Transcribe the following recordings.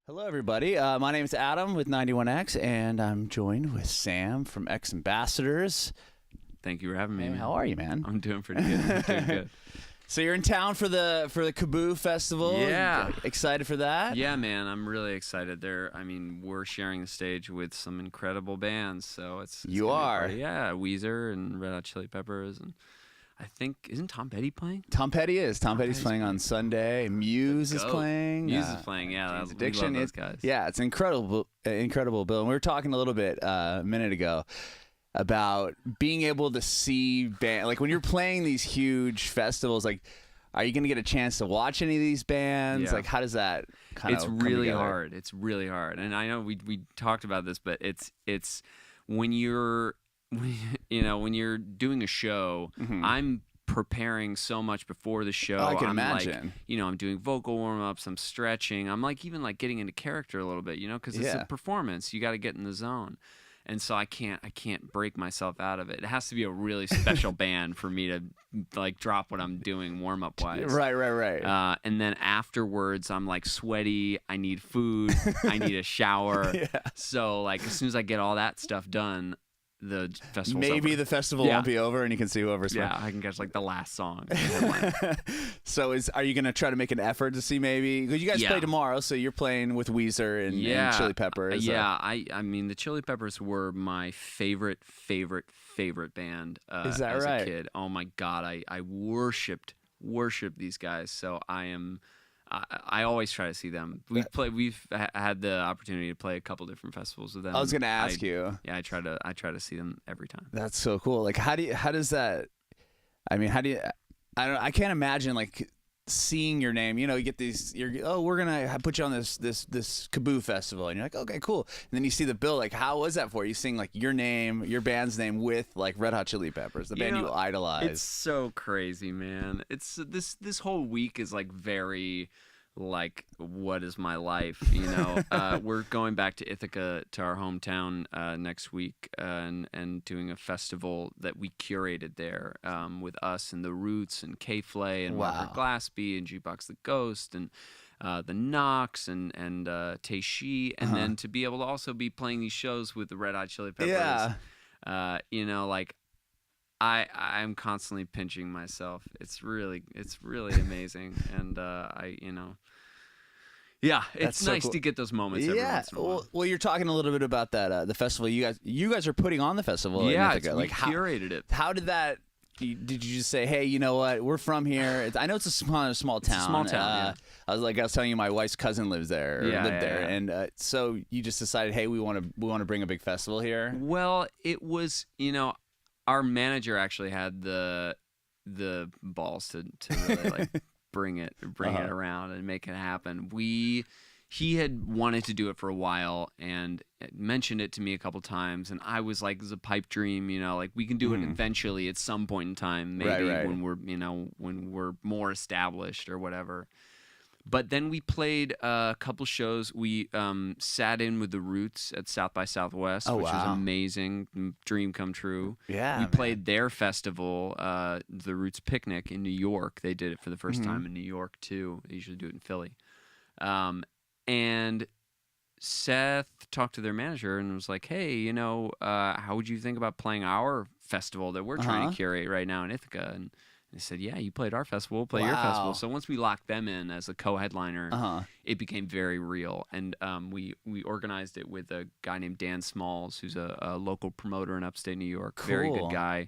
Hello, everybody. My name is Adam with 91X, and I'm joined with Sam from X Ambassadors. Thank you for having me, Hey, man. how are you, man? I'm doing pretty good. I'm doing good. So you're in town for the Kaboo Festival. Yeah. Excited for that? Yeah, man. I'm really excited. We're sharing the stage with some incredible bands, so it's You gonna be a are. party. Yeah, Weezer and Red Hot Chili Peppers, and I think isn't Tom Petty playing? Tom Petty is. Tom Petty's Petty's playing on playing. Sunday. Muse is Goat. playing. Muse is playing. Yeah, Jane's we Addiction. love those guys. Yeah, it's incredible, Bill. And we were talking a little bit a minute ago about being able to see like when you're playing these huge festivals, like. Are you going to get a chance to watch any of these bands? Yeah. Like, how does that kind of It's come really together? hard. It's really hard. And I know we talked about this, but it's when you're when you're doing a show, I'm preparing so much before the show. I can I'm imagine. Like, I'm doing vocal warm-ups, I'm stretching. I'm like even like getting into character a little bit, because it's Yeah. a performance. You got to get in the zone. And so I can't break myself out of it. It has to be a really special band for me to like drop what I'm doing warm-up wise. Right. And then afterwards, I'm like sweaty. I need food. I need a shower. Yeah. So like as soon as I get all that stuff done, the festival's Maybe over. the festival Yeah. won't be over, and you can see whoever's playing. I can catch like the last song. So are you going to try to make an effort to see maybe because you guys Yeah. play tomorrow, so you're playing with Weezer and Chili Peppers. Yeah, I mean the Chili Peppers were my favorite band Is that as right? a kid. Oh my God, I worshipped these guys. So I always try to see them. We've had the opportunity to play a couple different festivals with them. I was going to ask you. Yeah, I try to see them every time. That's so cool. Like, how does that? I mean, I can't imagine like seeing your name. You get these. We're gonna put you on this Kaboo festival, and you're like, okay, cool. And then you see the bill. Like, how was that for you? Seeing like your name, your band's name with like Red Hot Chili Peppers, the band you idolize. It's so crazy, man. It's this whole week is like very. Like, what is my life? We're going back to Ithaca, to our hometown, next week, and doing a festival that we curated there with us and the Roots and K-Flay and Wow. Margaret Glaspie and Jukebox the Ghost and the Knox and Teishi, and then to be able to also be playing these shows with the Red Hot Chili Peppers. Yeah. Like. I'm constantly pinching myself. It's really amazing, and yeah, That's it's so nice cool. to get those moments every once in a while. Well, you're talking a little bit about that the festival. You guys are putting on the festival. Yeah, in Ithaca. we Like curated it. How did that? Did you just say, hey, you know what? We're from here. I know it's a small town. It's a small town. Yeah. I was telling you, my wife's cousin lives there. Or Yeah, lived yeah, there, yeah. and so you just decided, hey, we want to bring a big festival here. Well, it was our manager actually had the balls to really like bring it around and make it happen. He had wanted to do it for a while and mentioned it to me a couple times, and I was like, "It's a pipe dream, like we can do it eventually at some point in time, maybe Right. when we're more established or whatever." But then we played a couple shows. We sat in with the Roots at South by Southwest, which was amazing, dream come true. Yeah, we man. played their festival, the Roots Picnic in New York. They did it for the first time in New York too. They usually do it in Philly. And Seth talked to their manager and was like, "Hey, how would you think about playing our festival that we're trying to curate right now in Ithaca?" And they said, "Yeah, you played our festival, we'll play your festival." So once we locked them in as a co-headliner, it became very real. And we organized it with a guy named Dan Smalls, who's a local promoter in upstate New York. Cool. Very good guy.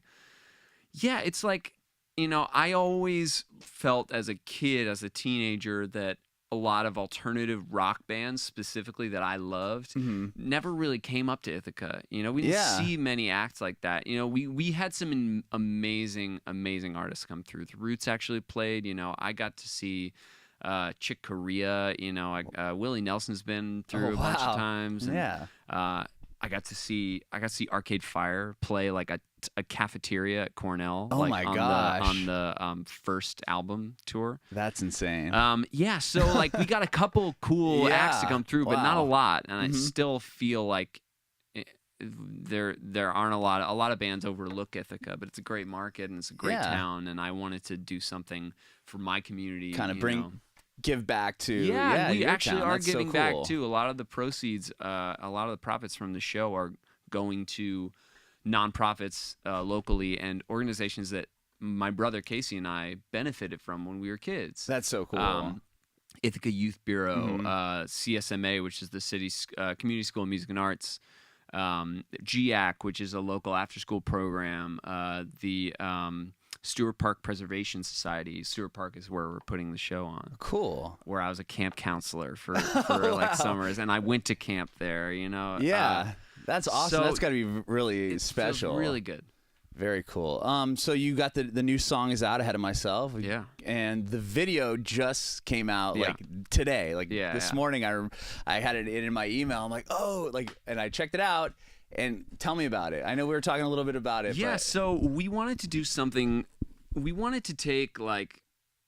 Yeah, it's like, I always felt as a kid, as a teenager, that a lot of alternative rock bands specifically that I loved never really came up to Ithaca. We didn't see many acts like that. We had some amazing artists come through. The Roots actually played. I got to see Chick Corea. Willie Nelson's been through a bunch of times. And, Yeah. I got to see Arcade Fire play like a cafeteria at Cornell. Oh like my on gosh. the first album tour. That's insane. Yeah, so like we got a couple cool acts to come through, but not a lot. And I still feel like there aren't a lot of bands overlook Ithaca, but it's a great market and it's a great town, and I wanted to do something for my community. Kind of give back to and we your actually town. are That's so giving back cool. too. A lot of the proceeds, a lot of the profits from the show are going to nonprofits locally and organizations that my brother Casey and I benefited from when we were kids. That's so cool. Ithaca Youth Bureau, Mhm. CSMA, which is the city's Community School of Music and Arts, GIAC, which is a local after-school program, the Stewart Park Preservation Society. Stewart Park is where we're putting the show on. Cool. Where I was a camp counselor for Wow. like summers, and I went to camp there. Yeah, that's awesome. so That's got to be really it feels special. really good. Very cool. So you got the new song is out, Ahead of Myself. Yeah. And the video just came out Yeah. like today. Like Yeah, this yeah. morning, I had it in my email. I'm like, oh, like, and I checked it out. And tell me about it. I know we were talking a little bit about it. Yeah, But so we wanted to do something. We wanted to take like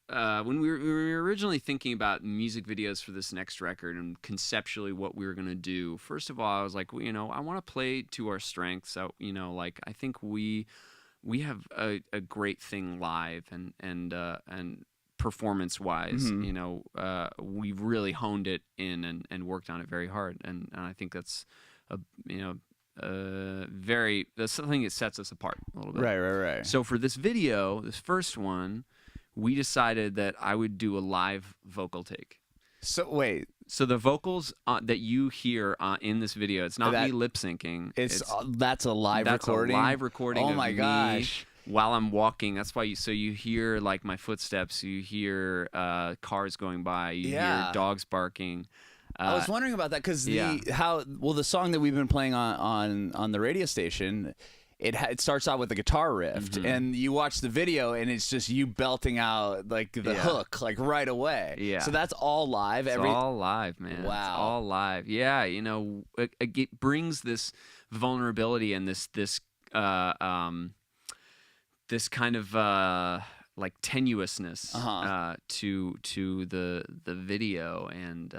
when we were originally thinking about music videos for this next record and conceptually what we were gonna do. First of all, I was like, well, I want to play to our strengths. So like I think we have a great thing live and performance wise. Mhm. We've really honed it in and worked on it very hard, and I think that's that's something that sets us apart a little bit. right. So for this video, this first one, we decided that I would do a live vocal take. So wait, So the vocals that you hear in this video, it's not me lip syncing. that's a live That's recording. a live recording. Oh of my me gosh. While I'm walking. That's why you hear like my footsteps. You hear cars going by. You Yeah. hear dogs barking. I was wondering about that because yeah. the song that we've been playing on the radio station, it starts out with a guitar riff, Mhm. and you watch the video, and it's just you belting out like the Yeah. hook like right away. Yeah. So that's all live. It's all live, man. Wow. It's all live. Yeah, it brings this vulnerability and this kind of like tenuousness Uh-huh. to the video, and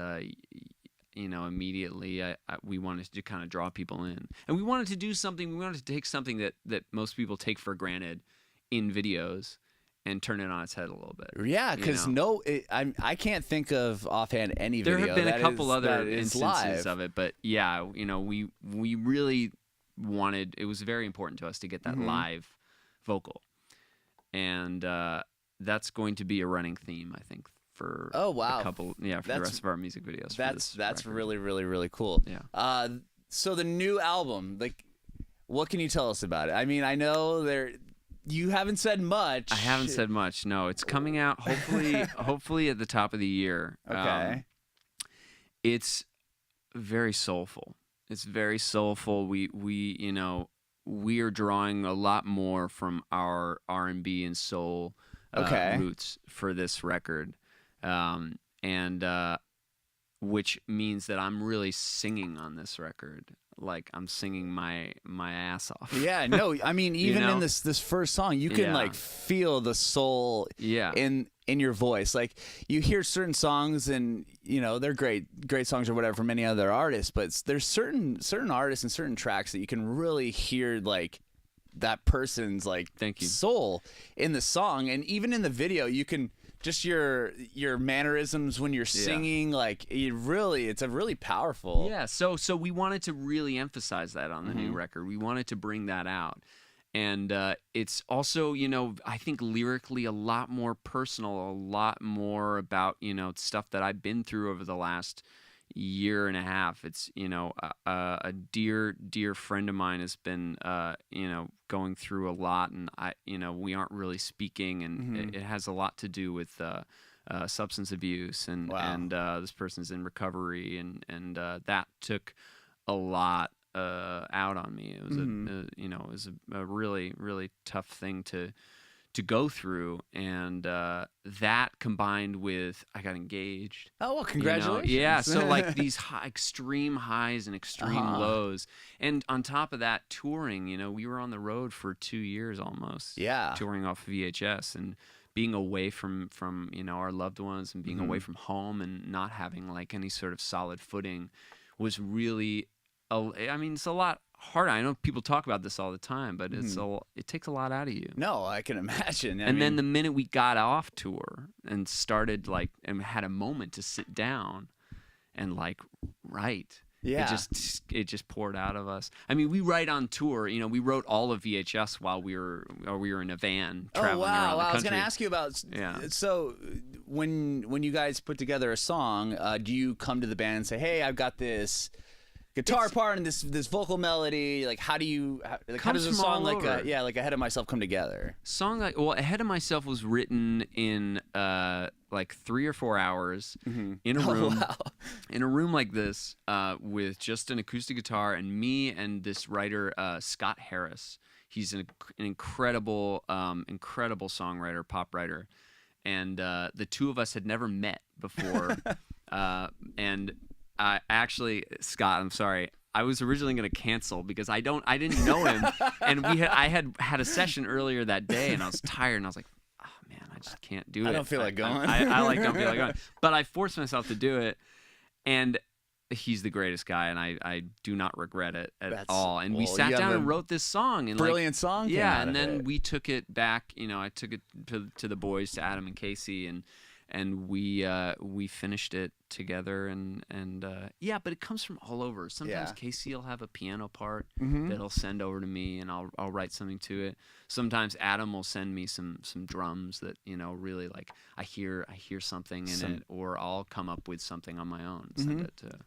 immediately we wanted to kind of draw people in, and we wanted to do something. We wanted to take something that most people take for granted in videos and turn it on its head a little bit. Yeah, because I can't think of offhand any There video. have been a that couple is- other that is instances live. of it, but yeah, we really wanted. It was very important to us to get that Mhm. live vocal, and that's going to be a running theme, I think, for Oh, wow. a couple. Yeah, for the That's- rest of our music videos. for That's this record. really, really, really cool. Yeah. So the new album, like, what can you tell us about it? I mean, I know you haven't said much. I haven't said much. No, it's coming out hopefully at the top of the year. Okay. It's very soulful. It's very soulful. We are drawing a lot more from our R&B and soul Okay. roots for this record, and which means that I'm really singing on this record. Like I'm singing my ass off. Yeah, no, I mean, even know? in this first song, you can Yeah. like feel the soul Yeah. in your voice. Like you hear certain songs, and they're great songs or whatever from any other artist, but there's certain artists and certain tracks that you can really hear like that person's like Thank you. soul in the song, and even in the video, you can just your mannerisms when you're singing, like it's a really powerful. Yeah, so we wanted to really emphasize that on the new record. We wanted to bring that out. And it's also, I think lyrically a lot more personal, a lot more about, stuff that I've been through over the last year and a half. It's, a dear friend of mine has been, going through a lot, and we aren't really speaking, and it has a lot to do with substance abuse, and Wow. and this person's in recovery, and that took a lot out on me. It was it was a really, really tough thing to go through, and that combined with I got engaged. Oh, well, congratulations. Yeah, so like these extreme highs and extreme Uh-huh. lows, and on top of that, touring. We were on the road for 2 years almost. Yeah. touring off VHS and being away from our loved ones, and being away from home, and not having like any sort of solid footing was really. It's a lot hard. I know people talk about this all the time, but it takes a lot out of you. No, I can imagine. Then the minute we got off tour and started and had a moment to sit down and write. Yeah. It just poured out of us. I mean, we write on tour. You know, we wrote all of VHS while we were in a van traveling around the country. I was going to ask you about. Yeah. So when you guys put together a song, do you come to the band and say, "Hey, I've got this guitar part and this vocal melody"? Like, how does a song like Ahead of Myself come together? Ahead of Myself was written in 3 or 4 hours in a room. Wow. In a room like this, with just an acoustic guitar and me and this writer, Scott Harris. He's an incredible songwriter, pop writer, and the two of us had never met before. And actually, Scott, I'm sorry. I was originally going to cancel because I didn't know him, and I had a session earlier that day, and I was tired, and I was like, oh man, I just can't do it. I don't feel like going. I don't feel like going, but I forced myself to do it, and he's the greatest guy, and I do not regret it at all. And we sat down and wrote this song, and brilliant song. Yeah, and then we took it back. You know, I took it to the boys, to Adam and Casey, and we finished it together, and yeah, but it comes from all over. Sometimes Casey will have a piano part that he'll send over to me, and I'll write something to it. Sometimes Adam will send me some drums that, you know, really I hear something in it, or I'll come up with something on my own and send it to.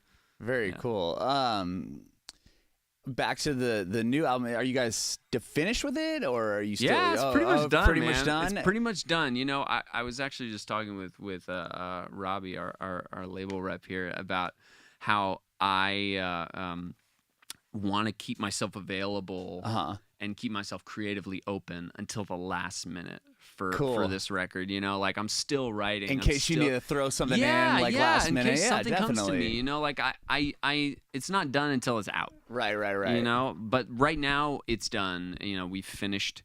Very cool. Back to the new album. Are you guys finished with it, or are you still? Yeah, it's pretty much done. Pretty man. much done. It's pretty much done. You know, I was actually just talking with Robbie, our label rep here, about how I want to keep myself available and keep myself creatively open until the last minute for this record. You know, like I'm still writing in case you need to throw something in last minute. In case something definitely comes to me. You know, like I it's not done until it's out. Right. You know, but right now it's done. You know, we finished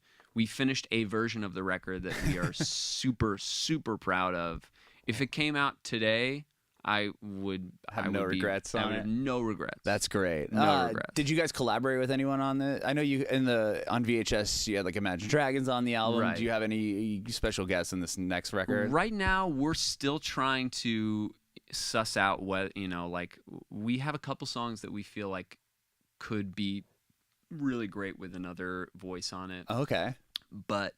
a version of the record that we are super, super proud of. If it came out today, I would have no regrets. No regrets. That's great. No regrets. Did you guys collaborate with anyone on the? I know you on VHS you had Imagine Dragons on the album. Right. Do you have any special guests in this next record? Right now, we're still trying to suss out what, you know, we have a couple songs that we feel like could be really great with another voice on it. Okay. But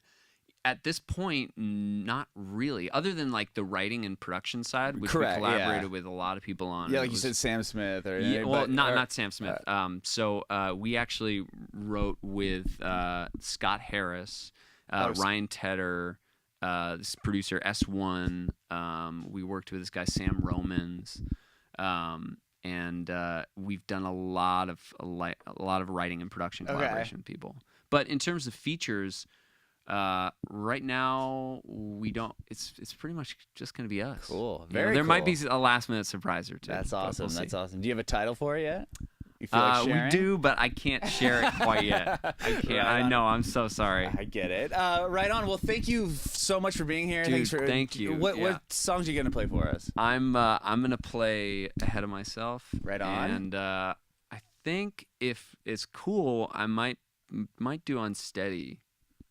at this point, not really. Other than the writing and production side, which we collaborated with a lot of people on. Yeah, like you said, Sam Smith. Not Sam Smith. So we actually wrote with Scott Harris, Ryan Tedder, this producer S1. We worked with this guy Sam Romans, and we've done a lot of writing and production collaboration with people. But in terms of features. Right now we don't. It's pretty much just gonna be us. Cool. There might be a last minute surprise or two. That's awesome. That's awesome. Do you have a title for it yet? You feel like sharing? We do, but I can't share it quite yet. I can't. Right I know. I'm so sorry. I get it. Right on. Well, thank you so much for being here. Dude, thank you. What songs are you gonna play for us? I'm gonna play Ahead of Myself. Right on. And I think if it's cool, I might do Unsteady.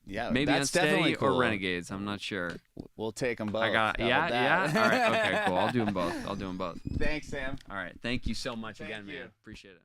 Yeah, maybe that's Unsteady cool. or Renegades. I'm not sure. We'll take them both. Yeah. All right. Okay. Cool. I'll do them both. Thanks, Sam. All right. Thank you so much again, man. Appreciate it.